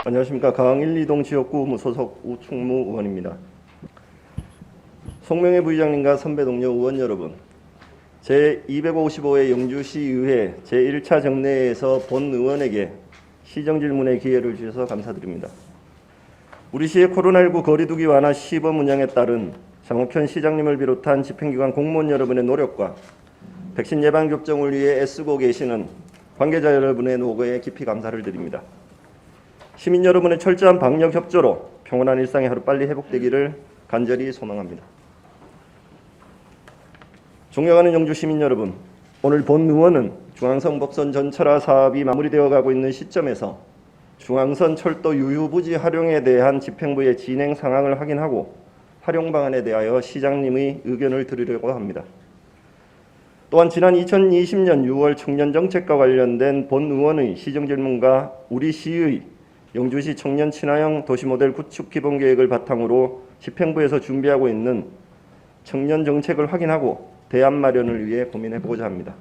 안녕하십니까. 강 1, 2동 지역구 무소속 우충무 의원입니다. 송명회 부의장님과 선배 동료 의원 여러분, 제255회 영주시의회 제1차 정례에서 본 의원에게 시정질문의 기회를 주셔서 감사드립니다. 우리 시의 코로나19 거리두기 완화 시범 운영에 따른 장옥현 시장님을 비롯한 집행기관 공무원 여러분의 노력과 백신 예방 접종을 위해 애쓰고 계시는 관계자 여러분의 노고에 깊이 감사를 드립니다. 시민 여러분의 철저한 방역 협조로 평온한 일상이 하루빨리 회복되기를 간절히 소망합니다. 존경하는 영주 시민 여러분, 오늘 본 의원은 중앙선 법선 전철화 사업이 마무리되어 가고 있는 시점에서 중앙선 철도 유휴부지 활용에 대한 집행부의 진행 상황을 확인하고 활용 방안에 대하여 시장님의 의견을 들으려고 합니다. 또한 지난 2020년 6월 청년정책과 관련된 본 의원의 시정질문과 우리 시의 영주시 청년 친화형 도시모델 구축 기본계획을 바탕으로 집행부에서 준비하고 있는 청년 정책을 확인하고 대안 마련을 위해 고민해보고자 합니다.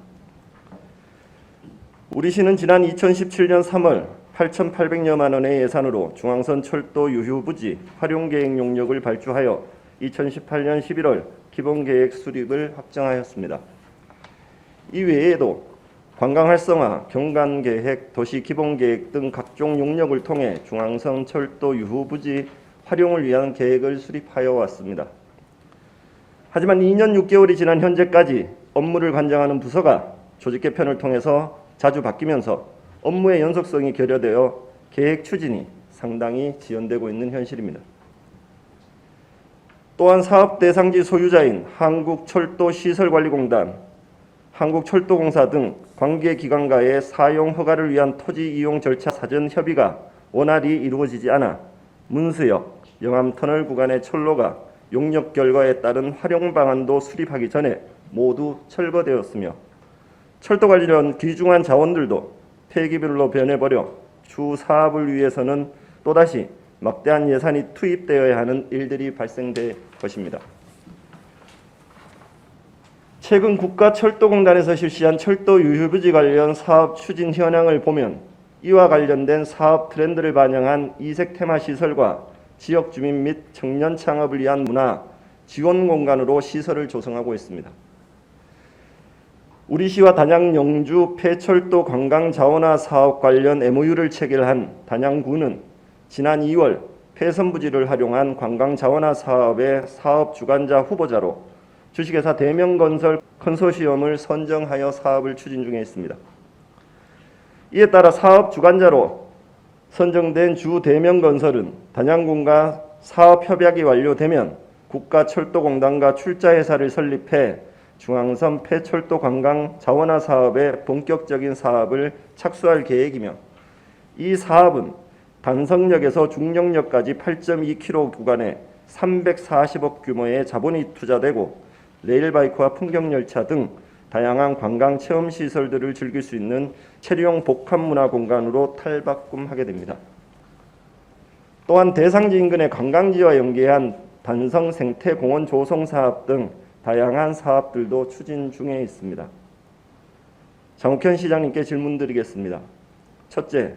우리 시는 지난 2017년 3월 8,800여만 원의 예산으로 중앙선 철도 유휴부지 활용계획 용역을 발주하여 2018년 11월 기본계획 수립을 확정하였습니다. 이 외에도 관광 활성화, 경관계획, 도시기본계획 등 각종 용역을 통해 중앙선 철도 유휴부지 활용을 위한 계획을 수립하여 왔습니다. 하지만 2년 6개월이 지난 현재까지 업무를 관장하는 부서가 조직 개편을 통해서 자주 바뀌면서 업무의 연속성이 결여되어 계획 추진이 상당히 지연되고 있는 현실입니다. 또한 사업 대상지 소유자인 한국철도시설관리공단, 한국철도공사 등 관계기관과의 사용 허가를 위한 토지 이용 절차 사전 협의가 원활히 이루어지지 않아 문수역, 영암터널 구간의 철로가 용역 결과에 따른 활용 방안도 수립하기 전에 모두 철거되었으며 철도 관련 귀중한 자원들도 폐기물로 변해버려 추후 사업을 위해서는 또다시 막대한 예산이 투입되어야 하는 일들이 발생될 것입니다. 최근 국가철도공단에서 실시한 철도 유휴부지 관련 사업 추진 현황을 보면 이와 관련된 사업 트렌드를 반영한 이색 테마 시설과 지역 주민 및 청년 창업을 위한 문화 지원 공간으로 시설을 조성하고 있습니다. 우리 시와 단양 영주 폐철도 관광 자원화 사업 관련 MOU를 체결한 단양구는 지난 2월 폐선부지를 활용한 관광 자원화 사업의 사업 주관자 후보자로 주식회사 대명건설 컨소시엄을 선정하여 사업을 추진 중에 있습니다. 이에 따라 사업 주관자로 선정된 주 대명건설은 단양군과 사업 협약이 완료되면 국가철도공단과 출자회사를 설립해 중앙선 폐철도 관광 자원화 사업의 본격적인 사업을 착수할 계획이며 이 사업은 단성역에서 중령역까지 8.2km 구간에 340억 규모의 자본이 투자되고 레일바이크와 풍경열차 등 다양한 관광 체험시설들을 즐길 수 있는 체류용 복합문화 공간으로 탈바꿈하게 됩니다. 또한 대상지 인근의 관광지와 연계한 단성 생태공원 조성 사업 등 다양한 사업들도 추진 중에 있습니다. 장옥현 시장님께 질문드리겠습니다. 첫째,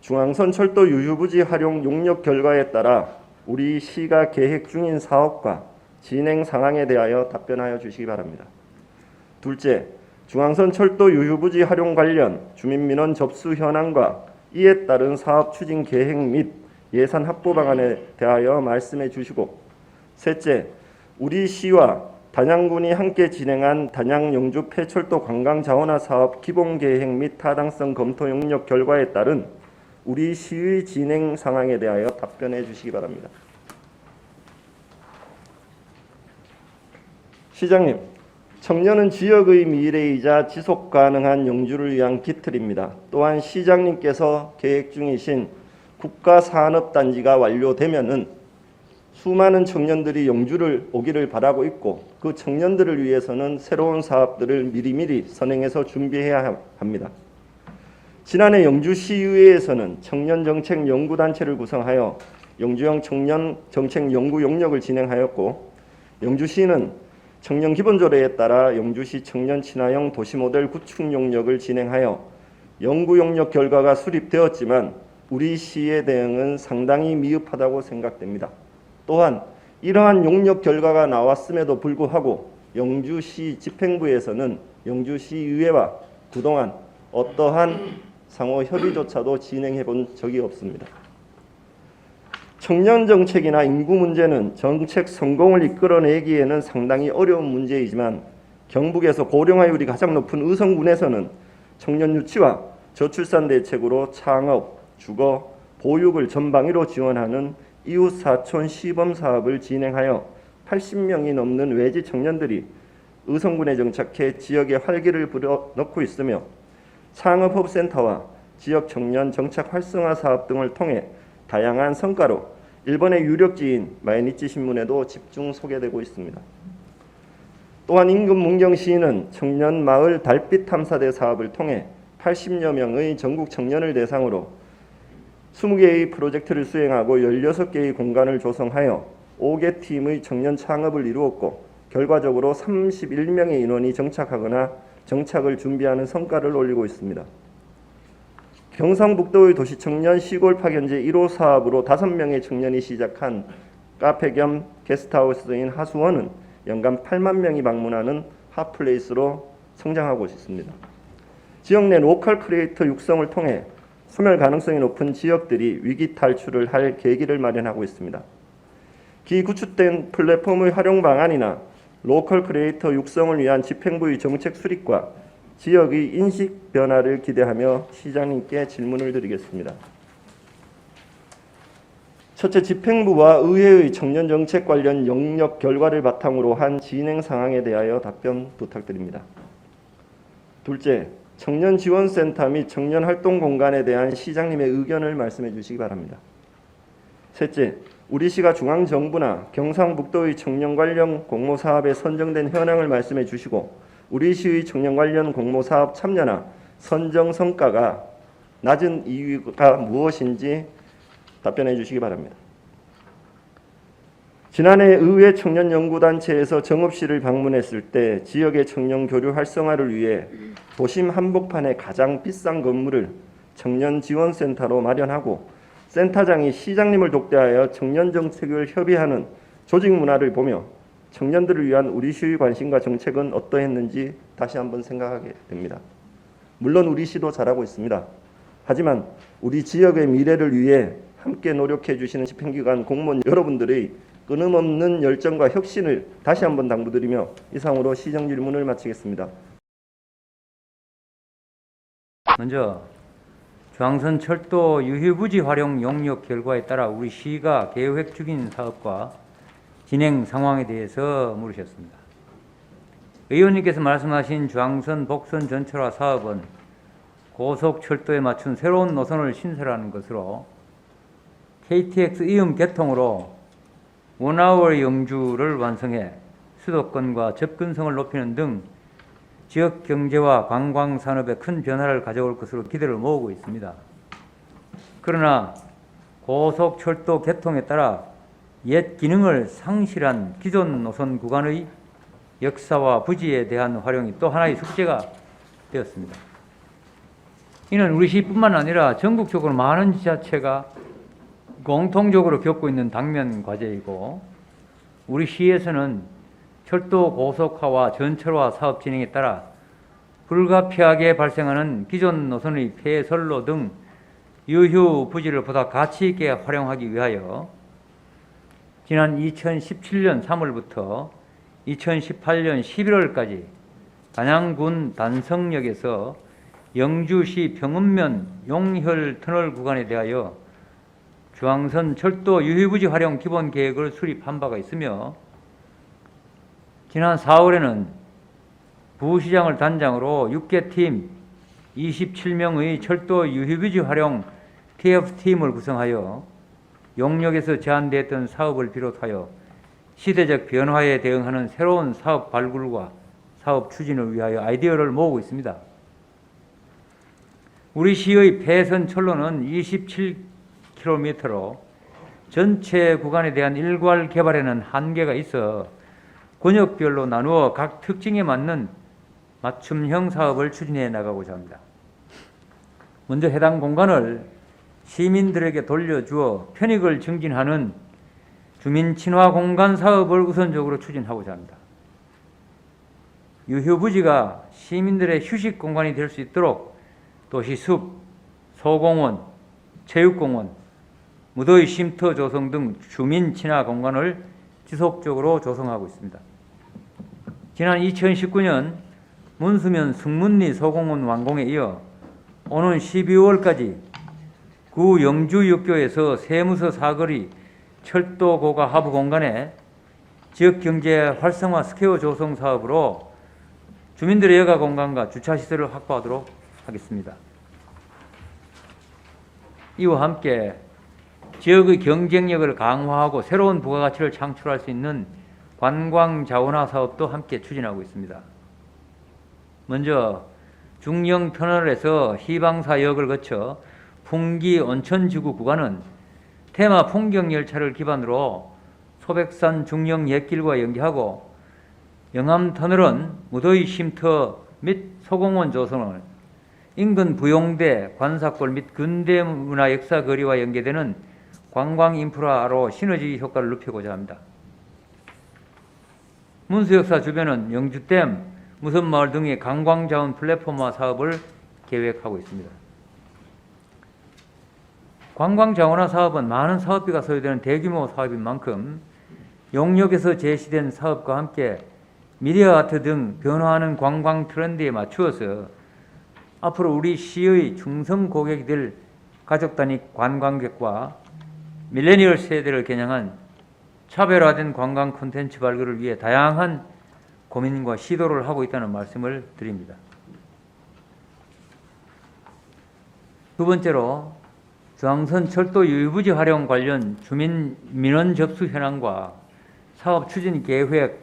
중앙선 철도 유휴부지 활용 용역 결과에 따라 우리 시가 계획 중인 사업과 진행 상황에 대하여 답변하여 주시기 바랍니다. 둘째, 중앙선 철도 유휴부지 활용 관련 주민민원 접수 현황과 이에 따른 사업 추진 계획 및 예산 확보 방안에 대하여 말씀해 주시고, 셋째, 우리 시와 단양군이 함께 진행한 단양 영주 폐철도 관광 자원화 사업 기본 계획 및 타당성 검토 용역 결과에 따른 우리 시의 진행 상황에 대하여 답변해 주시기 바랍니다. 시장님, 청년은 지역의 미래이자 지속 가능한 영주를 위한 깃틀입니다. 또한 시장님께서 계획 중이신 국가산업단지가 완료되면은 수많은 청년들이 영주를 오기를 바라고 있고 그 청년들을 위해서는 새로운 사업들을 미리미리 선행해서 준비해야 합니다. 지난해 영주시의회에서는 청년정책연구단체를 구성하여 영주형 청년정책 연구 용역을 진행하였고 영주시는 청년기본조례에 따라 영주시 청년친화형 도시모델 구축 용역을 진행하여 연구 용역 결과가 수립되었지만 우리 시의 대응은 상당히 미흡하다고 생각됩니다. 또한 이러한 용역 결과가 나왔음에도 불구하고 영주시 집행부에서는 영주시의회와 그동안 어떠한 상호 협의조차도 진행해 본 적이 없습니다. 청년 정책이나 인구 문제는 정책 성공을 이끌어내기에는 상당히 어려운 문제이지만 경북에서 고령화율이 가장 높은 의성군에서는 청년 유치와 저출산 대책으로 창업, 주거, 보육을 전방위로 지원하는 이웃 사촌 시범 사업을 진행하여 80명이 넘는 외지 청년들이 의성군에 정착해 지역에 활기를 불어넣고 있으며 창업허브센터와 지역 청년 정착 활성화 사업 등을 통해 다양한 성과로 일본의 유력지인 마이니치 신문에도 집중 소개되고 있습니다. 또한 인근 문경시는 청년 마을 달빛 탐사대 사업을 통해 80여 명의 전국 청년을 대상으로 20개의 프로젝트를 수행하고 16개의 공간을 조성하여 5개 팀의 청년 창업을 이루었고 결과적으로 31명의 인원이 정착하거나 정착을 준비하는 성과를 올리고 있습니다. 경상북도의 도시청년 시골 파견제 1호 사업으로 5명의 청년이 시작한 카페 겸 게스트하우스인 하수원은 연간 8만 명이 방문하는 핫플레이스로 성장하고 있습니다. 지역 내 로컬 크리에이터 육성을 통해 소멸 가능성이 높은 지역들이 위기 탈출을 할 계기를 마련하고 있습니다. 기구축된 플랫폼의 활용 방안이나 로컬 크리에이터 육성을 위한 집행부의 정책 수립과 지역의 인식 변화를 기대하며 시장님께 질문을 드리겠습니다. 첫째, 집행부와 의회의 청년 정책 관련 영역 결과를 바탕으로 한 진행 상황에 대하여 답변 부탁드립니다. 둘째, 청년 지원센터 및 청년 활동 공간에 대한 시장님의 의견을 말씀해 주시기 바랍니다. 셋째, 우리 시가 중앙정부나 경상북도의 청년 관련 공모사업에 선정된 현황을 말씀해 주시고 우리 시의 청년 관련 공모사업 참여나 선정 성과가 낮은 이유가 무엇인지 답변해 주시기 바랍니다. 지난해 의회 청년연구단체에서 정읍시를 방문했을 때 지역의 청년 교류 활성화를 위해 도심 한복판의 가장 비싼 건물을 청년지원센터로 마련하고 센터장이 시장님을 독대하여 청년정책을 협의하는 조직 문화를 보며 청년들을 위한 우리 시의 관심과 정책은 어떠했는지 다시 한번 생각하게 됩니다. 물론 우리 시도 잘하고 있습니다. 하지만 우리 지역의 미래를 위해 함께 노력해 주시는 집행기관 공무원 여러분들의 끊임없는 열정과 혁신을 다시 한번 당부드리며 이상으로 시정 질문을 마치겠습니다. 먼저 중앙선 철도 유휴부지 활용 용역 결과에 따라 우리 시가 계획 중인 사업과 진행 상황에 대해서 물으셨습니다. 의원님께서 말씀하신 중앙선 복선 전철화 사업은 고속철도에 맞춘 새로운 노선을 신설하는 것으로 KTX 이음 개통으로 원아워 영주를 완성해 수도권과 접근성을 높이는 등 지역 경제와 관광 산업에 큰 변화를 가져올 것으로 기대를 모으고 있습니다. 그러나 고속철도 개통에 따라 옛 기능을 상실한 기존 노선 구간의 역사와 부지에 대한 활용이 또 하나의 숙제가 되었습니다. 이는 우리 시뿐만 아니라 전국적으로 많은 지자체가 공통적으로 겪고 있는 당면 과제이고 우리 시에서는 철도 고속화와 전철화 사업 진행에 따라 불가피하게 발생하는 기존 노선의 폐선로 등 유휴 부지를 보다 가치 있게 활용하기 위하여 지난 2017년 3월부터 2018년 11월까지 단양군 단성역에서 영주시 병음면 용혈 터널 구간에 대하여 중앙선 철도 유휴부지 활용 기본 계획을 수립한 바가 있으며 지난 4월에는 부시장을 단장으로 6개 팀 27명의 철도 유휴부지 활용 TF팀을 구성하여 용역에서 제안됐던 사업을 비롯하여 시대적 변화에 대응하는 새로운 사업 발굴과 사업 추진을 위하여 아이디어를 모으고 있습니다. 우리 시의 폐선 철로는 27km로 전체 구간에 대한 일괄 개발에는 한계가 있어 권역별로 나누어 각 특징에 맞는 맞춤형 사업을 추진해 나가고자 합니다. 먼저 해당 공간을 시민들에게 돌려주어 편익을 증진하는 주민 친화 공간 사업을 우선적으로 추진하고자 합니다. 유휴부지가 시민들의 휴식 공간이 될 수 있도록 도시숲, 소공원, 체육공원, 무더위 쉼터 조성 등 주민 친화 공간을 지속적으로 조성하고 있습니다. 지난 2019년 문수면 승문리 소공원 완공에 이어 오는 12월까지 구 영주육교에서 세무서 사거리 철도 고가 하부 공간에 지역경제 활성화 스퀘어 조성 사업으로 주민들의 여가 공간과 주차시설을 확보하도록 하겠습니다. 이와 함께 지역의 경쟁력을 강화하고 새로운 부가가치를 창출할 수 있는 관광 자원화 사업도 함께 추진하고 있습니다. 먼저 중령 터널에서 희방사역을 거쳐 풍기 온천지구 구간은 테마 풍경열차를 기반으로 소백산 중령 옛길과 연계하고 영암터널은 무더위 쉼터 및 소공원 조성을 인근 부용대, 관사골 및 근대문화 역사거리와 연계되는 관광인프라로 시너지 효과를 높이고자 합니다. 문수역사 주변은 영주댐, 무선마을 등의 관광자원 플랫폼화 사업을 계획하고 있습니다. 관광자원화 사업은 많은 사업비가 소요되는 대규모 사업인 만큼 용역에서 제시된 사업과 함께 미디어 아트 등 변화하는 관광 트렌드에 맞추어서 앞으로 우리 시의 중성 고객이 될 가족 단위 관광객과 밀레니얼 세대를 겨냥한 차별화된 관광 콘텐츠 발굴을 위해 다양한 고민과 시도를 하고 있다는 말씀을 드립니다. 두 번째로 중앙선 철도 유휴부지 활용 관련 주민 민원 접수 현황과 사업 추진 계획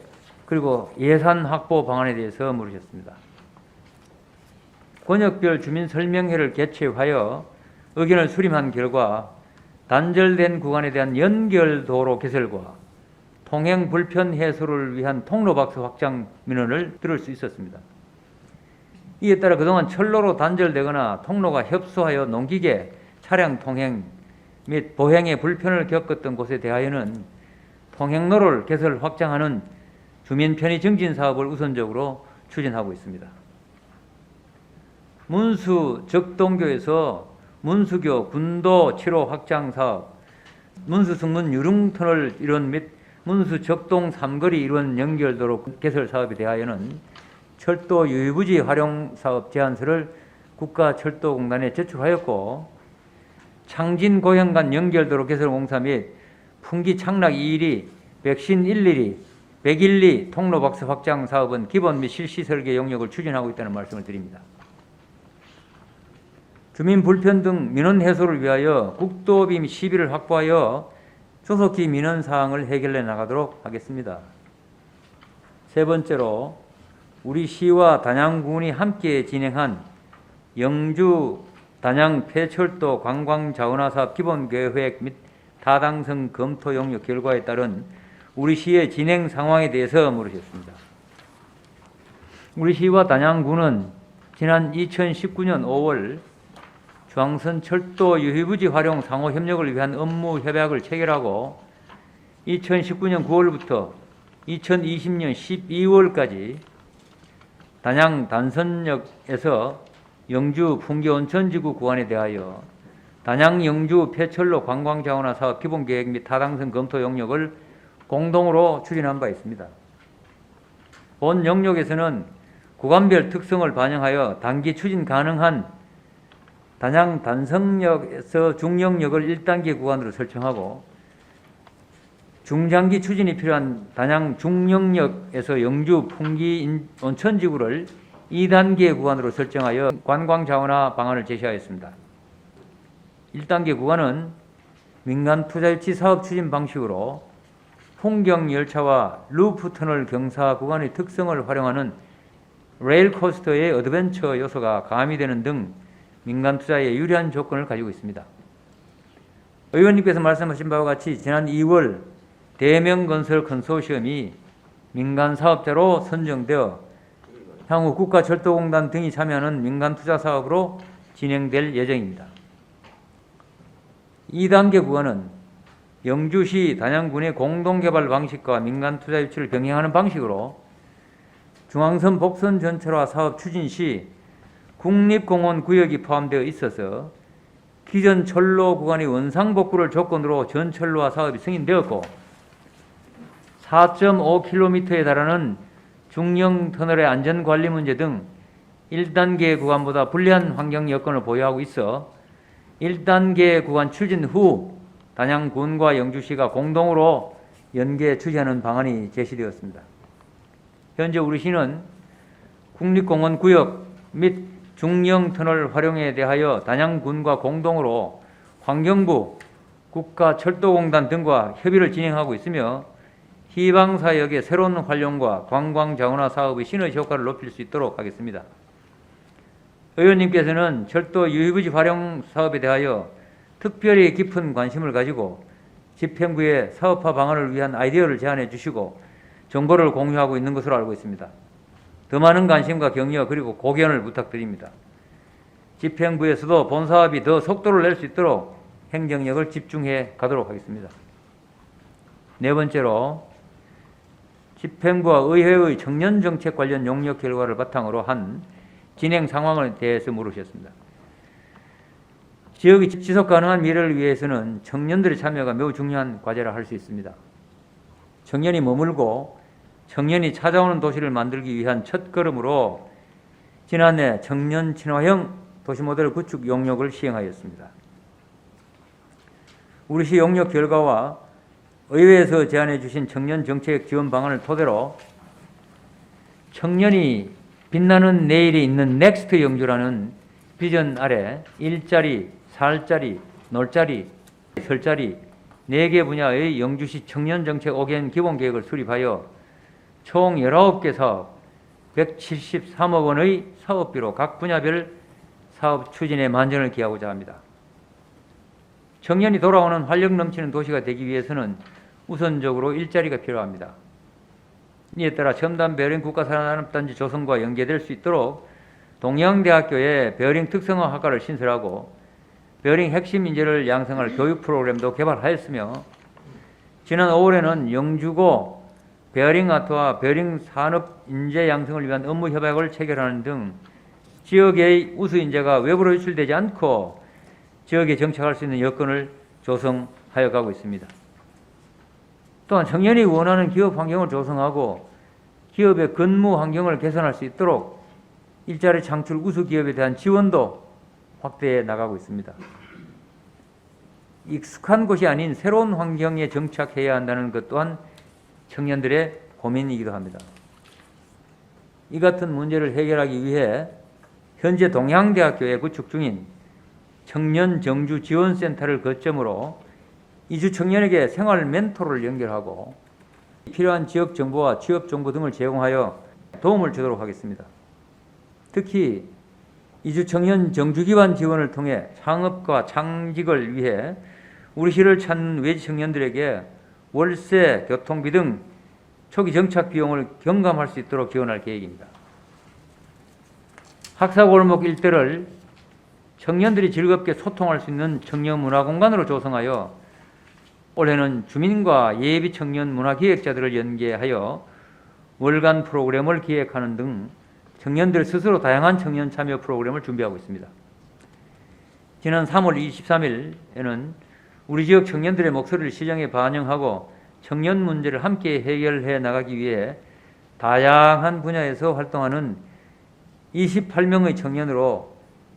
그리고 예산 확보 방안에 대해서 물으셨습니다. 권역별 주민 설명회를 개최하여 의견을 수렴한 결과 단절된 구간에 대한 연결 도로 개설과 통행 불편 해소를 위한 통로박스 확장 민원을 들을 수 있었습니다. 이에 따라 그동안 철로로 단절되거나 통로가 협소하여 농기계, 차량 통행 및 보행에 불편을 겪었던 곳에 대하여는 통행로를 개설 확장하는 주민 편의 증진 사업을 우선적으로 추진하고 있습니다. 문수 적동교에서 문수교 군도 7호 확장 사업, 문수 승문 유릉터널 일원 및 문수 적동 삼거리 일원 연결도로 개설 사업에 대하여는 철도 유휴부지 활용 사업 제안서를 국가철도공단에 제출하였고 창진 고현간 연결도로 개설 공사 및 풍기 창락 212, 백신 112, 112 통로박스 확장 사업은 기본 및 실시 설계 용역을 추진하고 있다는 말씀을 드립니다. 주민 불편 등 민원 해소를 위하여 국도비 및 시비를 확보하여 조속히 민원 사항을 해결해 나가도록 하겠습니다. 세 번째로 우리 시와 단양군이 함께 진행한 영주 단양 폐철도 관광자원화 사업 기본계획 및 타당성 검토 용역 결과에 따른 우리 시의 진행 상황에 대해서 물으셨습니다. 우리 시와 단양군은 지난 2019년 5월 중앙선 철도 유휴부지 활용 상호 협력을 위한 업무 협약을 체결하고 2019년 9월부터 2020년 12월까지 단양 단선역에서 영주 풍기 온천지구 구간에 대하여 단양 영주 폐철로 관광자원화 사업 기본계획 및 타당성 검토 용역을 공동으로 추진한 바 있습니다. 본 영역에서는 구간별 특성을 반영하여 단기 추진 가능한 단양 단성역에서 중영역을 1단계 구간으로 설정하고 중장기 추진이 필요한 단양 중영역에서 영주 풍기 온천지구를 2단계 구간으로 설정하여 관광자원화 방안을 제시하였습니다. 1단계 구간은 민간투자유치 사업 추진 방식으로 풍경열차와 루프터널 경사 구간의 특성을 활용하는 레일코스터의 어드벤처 요소가 가미되는 등 민간투자에 유리한 조건을 가지고 있습니다. 의원님께서 말씀하신 바와 같이 지난 2월 대명건설 컨소시엄이 민간사업자로 선정되어 향후 국가철도공단 등이 참여하는 민간투자 사업으로 진행될 예정입니다. 2단계 구간은 영주시 단양군의 공동개발 방식과 민간 투자 유치를 병행하는 방식으로 중앙선 복선 전철화 사업 추진 시 국립공원 구역이 포함되어 있어서 기존 철로 구간의 원상복구를 조건으로 전철로화 사업이 승인되었고 4.5km에 달하는 중형 터널의 안전관리 문제 등 1단계 구간보다 불리한 환경 여건을 보유하고 있어 1단계 구간 추진 후 단양군과 영주시가 공동으로 연계 추진하는 방안이 제시되었습니다. 현재 우리 시는 국립공원 구역 및 중형 터널 활용에 대하여 단양군과 공동으로 환경부, 국가철도공단 등과 협의를 진행하고 있으며 희방사역의 새로운 활용과 관광자원화 사업의 시너지 효과를 높일 수 있도록 하겠습니다. 의원님께서는 철도 유휴부지 활용 사업에 대하여 특별히 깊은 관심을 가지고 집행부에 사업화 방안을 위한 아이디어를 제안해 주시고 정보를 공유하고 있는 것으로 알고 있습니다. 더 많은 관심과 격려 그리고 고견을 부탁드립니다. 집행부에서도 본사업이 더 속도를 낼 수 있도록 행정력을 집중해 가도록 하겠습니다. 네 번째로 집행부와 의회의 청년정책 관련 용역 결과를 바탕으로 한 진행 상황에 대해서 물으셨습니다. 지역의 지속가능한 미래를 위해서는 청년들의 참여가 매우 중요한 과제라 할 수 있습니다. 청년이 머물고 청년이 찾아오는 도시를 만들기 위한 첫걸음으로 지난해 청년 친화형 도시모델 구축 용역을 시행하였습니다. 우리시 용역 결과와 의회에서 제안해 주신 청년 정책 지원 방안을 토대로 청년이 빛나는 내일이 있는 넥스트 영주라는 비전 아래 일자리, 살자리, 놀자리, 설자리 4개 분야의 영주시 청년정책 5개년 기본계획을 수립하여 총 19개 사업 173억 원의 사업비로 각 분야별 사업 추진에 만전을 기하고자 합니다. 청년이 돌아오는 활력 넘치는 도시가 되기 위해서는 우선적으로 일자리가 필요합니다. 이에 따라 첨단 베어링 국가산업단지 조성과 연계될 수 있도록 동양대학교에 베어링 특성화 학과를 신설하고 베어링 핵심 인재를 양성할 교육 프로그램도 개발하였으며 지난 5월에는 영주고 베어링 아트와 베어링 산업 인재 양성을 위한 업무 협약을 체결하는 등 지역의 우수 인재가 외부로 유출되지 않고 지역에 정착할 수 있는 여건을 조성하여 가고 있습니다. 또한 청년이 원하는 기업 환경을 조성하고 기업의 근무 환경을 개선할 수 있도록 일자리 창출 우수 기업에 대한 지원도 확대해 나가고 있습니다. 익숙한 곳이 아닌 새로운 환경에 정착해야 한다는 것 또한 청년들의 고민이기도 합니다. 이 같은 문제를 해결하기 위해 현재 동양대학교에 구축 중인 청년 정주 지원센터를 거점으로 이주 청년에게 생활 멘토를 연결하고 필요한 지역 정보와 취업 정보 등을 제공하여 도움을 주도록 하겠습니다. 특히 이주 청년 정주 기반 지원을 통해 창업과 창직을 위해 우리 시를 찾는 외지 청년들에게 월세, 교통비 등 초기 정착 비용을 경감할 수 있도록 지원할 계획입니다. 학사골목 일대를 청년들이 즐겁게 소통할 수 있는 청년 문화공간으로 조성하여 올해는 주민과 예비 청년 문화기획자들을 연계하여 월간 프로그램을 기획하는 등 청년들 스스로 다양한 청년 참여 프로그램을 준비하고 있습니다. 지난 3월 23일에는 우리 지역 청년들의 목소리를 시정에 반영하고 청년 문제를 함께 해결해 나가기 위해 다양한 분야에서 활동하는 28명의 청년으로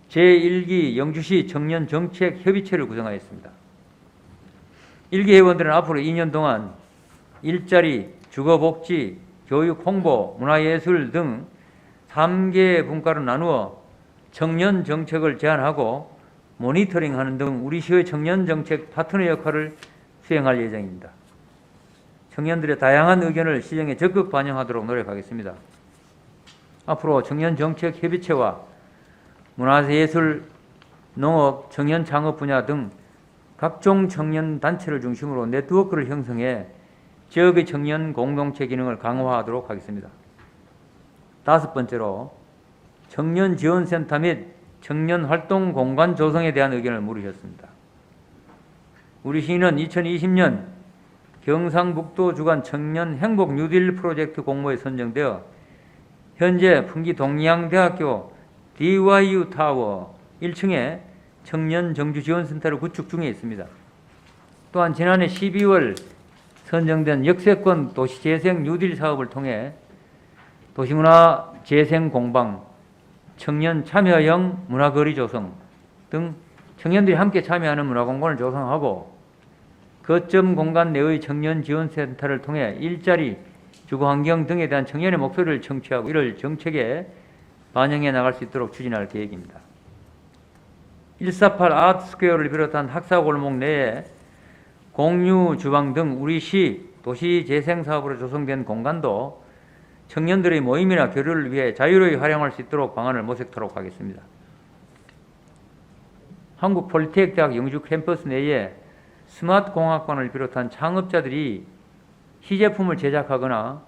제1기 영주시 청년정책협의체를 구성하였습니다. 1기 회원들은 앞으로 2년 동안 일자리, 주거복지, 교육 홍보, 문화예술 등 3개 분과로 나누어 청년 정책을 제안하고 모니터링하는 등 우리 시의 청년 정책 파트너 역할을 수행할 예정입니다. 청년들의 다양한 의견을 시정에 적극 반영하도록 노력하겠습니다. 앞으로 청년 정책 협의체와 문화예술, 농업, 청년 창업 분야 등 각종 청년 단체를 중심으로 네트워크를 형성해 지역의 청년 공동체 기능을 강화하도록 하겠습니다. 5번째로 청년 지원센터 및 청년 활동 공간 조성에 대한 의견을 물으셨습니다. 우리 시는 2020년 경상북도 주관 청년 행복 뉴딜 프로젝트 공모에 선정되어 현재 풍기 동양대학교 DYU 타워 1층에 청년 정주 지원센터를 구축 중에 있습니다. 또한 지난해 12월 선정된 역세권 도시재생 뉴딜 사업을 통해 도시문화 재생 공방, 청년 참여형 문화거리 조성 등 청년들이 함께 참여하는 문화공간을 조성하고 거점 공간 내의 청년 지원센터를 통해 일자리, 주거환경 등에 대한 청년의 목소리를 청취하고 이를 정책에 반영해 나갈 수 있도록 추진할 계획입니다. 148 아트스퀘어를 비롯한 학사골목 내에 공유 주방 등 우리 시 도시재생사업으로 조성된 공간도 청년들의 모임이나 교류를 위해 자유로이 활용할 수 있도록 방안을 모색토록 하겠습니다. 한국폴리테크대학 영주 캠퍼스 내에 스마트공학관을 비롯한 창업자들이 시제품을 제작하거나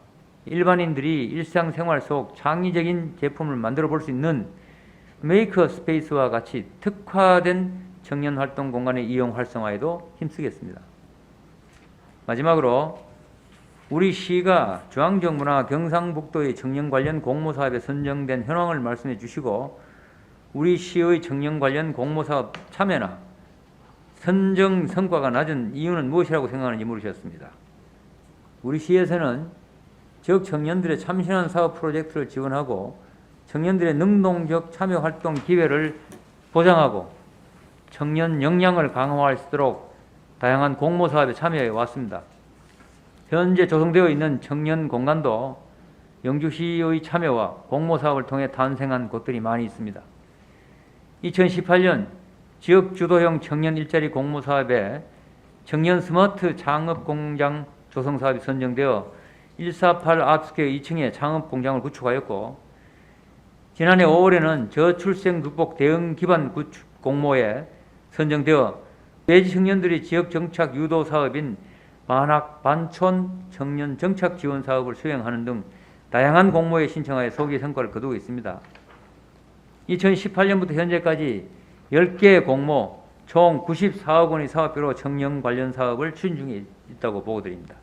일반인들이 일상생활 속 창의적인 제품을 만들어 볼 수 있는 메이커 스페이스와 같이 특화된 청년활동 공간의 이용 활성화에도 힘쓰겠습니다. 마지막으로 우리 시가 중앙정부나 경상북도의 청년 관련 공모사업에 선정된 현황을 말씀해 주시고 우리 시의 청년 관련 공모사업 참여나 선정 성과가 낮은 이유는 무엇이라고 생각하는지 물으셨습니다. 우리 시에서는 지역 청년들의 참신한 사업 프로젝트를 지원하고 청년들의 능동적 참여 활동 기회를 보장하고 청년 역량을 강화할 수 있도록 다양한 공모사업에 참여해 왔습니다. 현재 조성되어 있는 청년 공간도 영주시의 참여와 공모사업을 통해 탄생한 곳들이 많이 있습니다. 2018년 지역 주도형 청년 일자리 공모사업에 청년 스마트 창업공장 조성사업이 선정되어 148 아트스퀘어 2층에 창업공장을 구축하였고 지난해 5월에는 저출생 극복 대응 기반 구축 공모에 선정되어 외지 청년들이 지역 정착 유도 사업인 반학 반촌 청년 정착 지원 사업을 수행하는 등 다양한 공모에 신청하여 소기 성과를 거두고 있습니다. 2018년부터 현재까지 10개의 공모 총 94억 원의 사업비로 청년 관련 사업을 추진 중에 있다고 보고드립니다.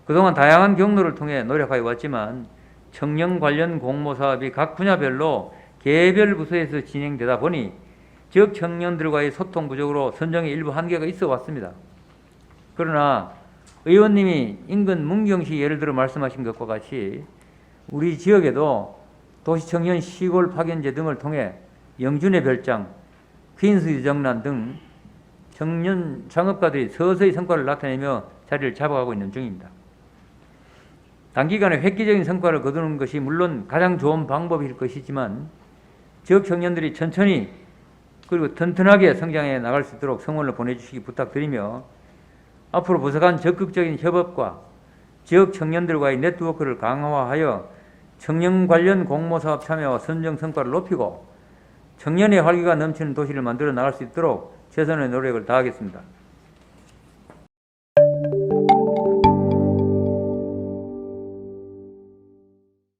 그동안 다양한 경로를 통해 노력하여 왔지만 청년 관련 공모 사업이 각 분야별로 개별 부서에서 진행되다 보니 지역 청년들과의 소통 부족으로 선정에 일부 한계가 있어 왔습니다. 그러나 의원님이 인근 문경시 예를 들어 말씀하신 것과 같이 우리 지역에도 도시청년 시골 파견제 등을 통해 영준의 별장, 퀸스 유정란 등 청년 창업가들이 서서히 성과를 나타내며 자리를 잡아가고 있는 중입니다. 단기간에 획기적인 성과를 거두는 것이 물론 가장 좋은 방법일 것이지만 지역 청년들이 천천히 그리고 튼튼하게 성장해 나갈 수 있도록 성원을 보내주시기 부탁드리며 앞으로 부서 간 적극적인 협업과 지역 청년들과의 네트워크를 강화하여 청년 관련 공모사업 참여와 선정 성과를 높이고 청년의 활기가 넘치는 도시를 만들어 나갈 수 있도록 최선의 노력을 다하겠습니다.